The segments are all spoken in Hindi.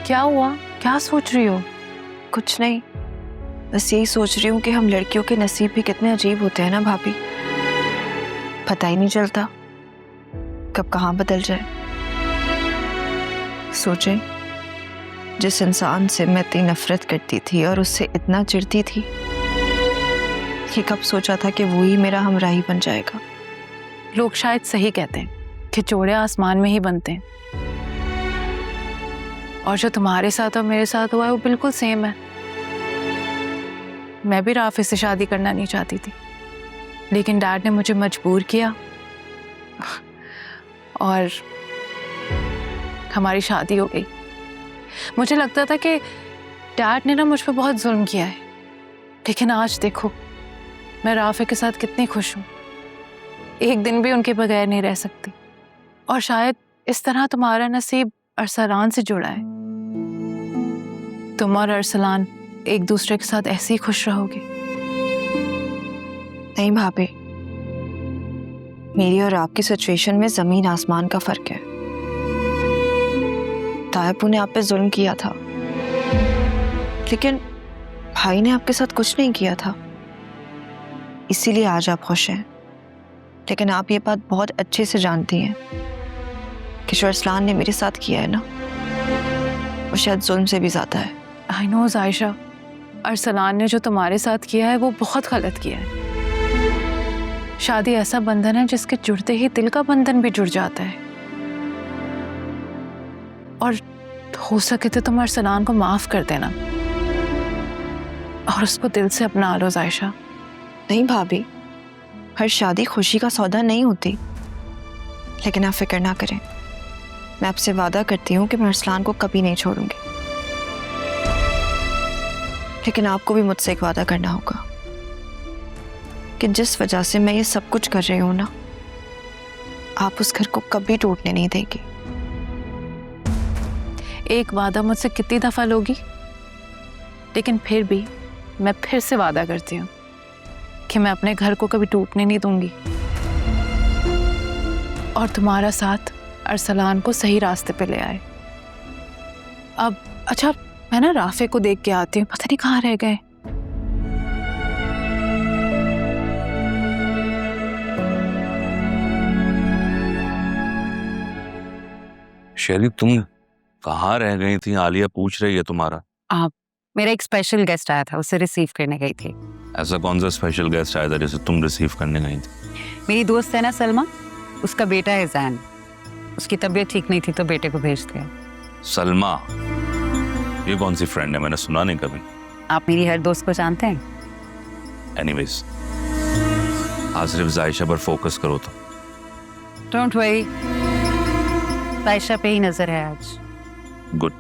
क्या हुआ? क्या सोच रही हो? कुछ नहीं, बस यही सोच रही हूँ कि हम लड़कियों के नसीब भी कितने अजीब होते हैं ना भाभी। पता ही नहीं चलता कब कहाँ बदल जाए। सोचे, जिस इंसान से मैं इतनी नफरत करती थी और उससे इतना चिढ़ती थी, कि कब सोचा था कि वो ही मेरा हमराही बन जाएगा। लोग शायद सही कहते हैं कि जोड़े आसमान में ही बनते हैं, और जो तुम्हारे साथ और मेरे साथ हुआ है वो बिल्कुल सेम है। मैं भी राफी से शादी करना नहीं चाहती थी, लेकिन डैड ने मुझे मजबूर किया और हमारी शादी हो गई। मुझे लगता था कि डैड ने ना मुझ पर बहुत जुल्म किया है, लेकिन आज देखो मैं राफी के साथ कितनी खुश हूँ। एक दिन भी उनके बगैर नहीं रह सकती। और शायद इस तरह तुम्हारा नसीब अरसलान से जुड़ा है। तुम और अरसलान एक दूसरे के साथ ऐसे ही खुश रहोगे। नहीं भाभी, मेरी और आपकी सिचुएशन में जमीन आसमान का फर्क है। तायब ने आप पे जुल्म किया था, लेकिन भाई ने आपके साथ कुछ नहीं किया था, इसीलिए आज आप खुश हैं। लेकिन आप ये बात बहुत अच्छे से जानती हैं कि जो अरसलान ने मेरे साथ किया है ना, वो शायद जुल्म से भी ज्यादा है। आई नो आयशा, अरसलान ने जो तुम्हारे साथ किया है वो बहुत गलत किया है। शादी ऐसा बंधन है जिसके जुड़ते ही दिल का बंधन भी जुड़ जाता है। और हो सके तो तुम अरसलान को माफ कर देना और उसको दिल से अपना लो आयशा। नहीं भाभी, हर शादी खुशी का सौदा नहीं होती। लेकिन आप फिक्र ना करें, मैं आपसे वादा करती हूँ कि मैं अरसलान को कभी नहीं छोड़ूंगी। लेकिन आपको भी मुझसे एक वादा करना होगा कि जिस वजह से मैं ये सब कुछ कर रही हूँ ना, आप उस घर को कभी टूटने नहीं देगी। एक वादा मुझसे कितनी दफा लोगी, लेकिन फिर भी मैं फिर से वादा करती हूँ कि मैं अपने घर को कभी टूटने नहीं दूंगी और तुम्हारा साथ अरसलान को सही रास्ते पे ले आए। अब अच्छा, मैं ना राफे को देख के आती हूँ, पता नहीं कहाँ रह गए। शैली, तुम कहाँ रह गई थी? आलिया पूछ रही है तुम्हारा। आप, मेरा एक स्पेशल गेस्ट आया था, उसे रिसीव करने गई थी। ऐसा कौन सा स्पेशल गेस्ट आया था जिसे तुम रिसीव करने गई थी? मेरी दोस्त है ना सलमा, उसका बेटा है जैन। उसकी तबीयत ठीक नहीं थी तो बेटे को भेज दिया। सलमा? ये कौन सी फ्रेंड है? मैंने सुना नहीं कभी। आप मेरी हर दोस्त को जानते हैं। एनीवेज, आज सिर्फ जायशा पर फोकस करो तो। डोंट वरी, जायशा पे ही नजर है आज। गुड।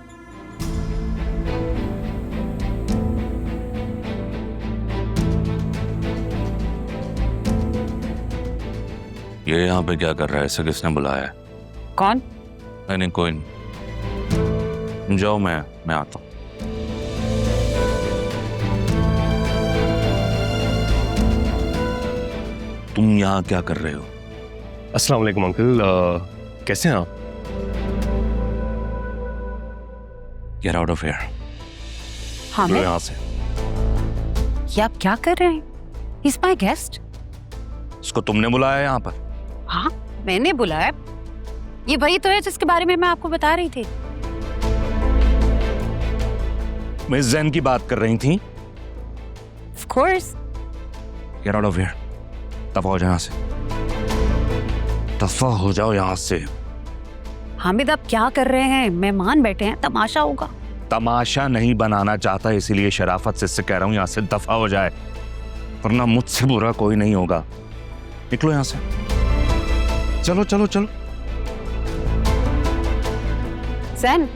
ये यहाँ पे क्या कर रहा है? इसे किसने बुलाया है? कौन? नहीं, कोई नहीं। जाओ, मैं आता हूँ। तुम यहाँ क्या कर रहे हो? अस्सलाम वालेकुम अंकल, कैसे हैं आप? Get out of here. हाँ, लो मैं यहाँ से। ये आप क्या कर रहे हैं? He's my guest। इसको तुमने बुलाया यहाँ पर? हाँ, मैंने बुलाया। ये वही तो है जिसके बारे में मैं आपको बता रही थी। मिस जैन की बात कर रही थी? Of course। Get out of here. दफा हो जाओ यहाँ से। दफा हो जाओ यहाँ से। हामिद, आप क्या कर रहे हैं? मेहमान बैठे हैं, तमाशा होगा। तमाशा नहीं बनाना चाहता, इसीलिए शराफत से इससे कह रहा हूँ यहाँ से दफा हो जाए, वरना मुझसे बुरा कोई नहीं होगा। निकलो यहाँ से। चलो चलो चलो। जैन,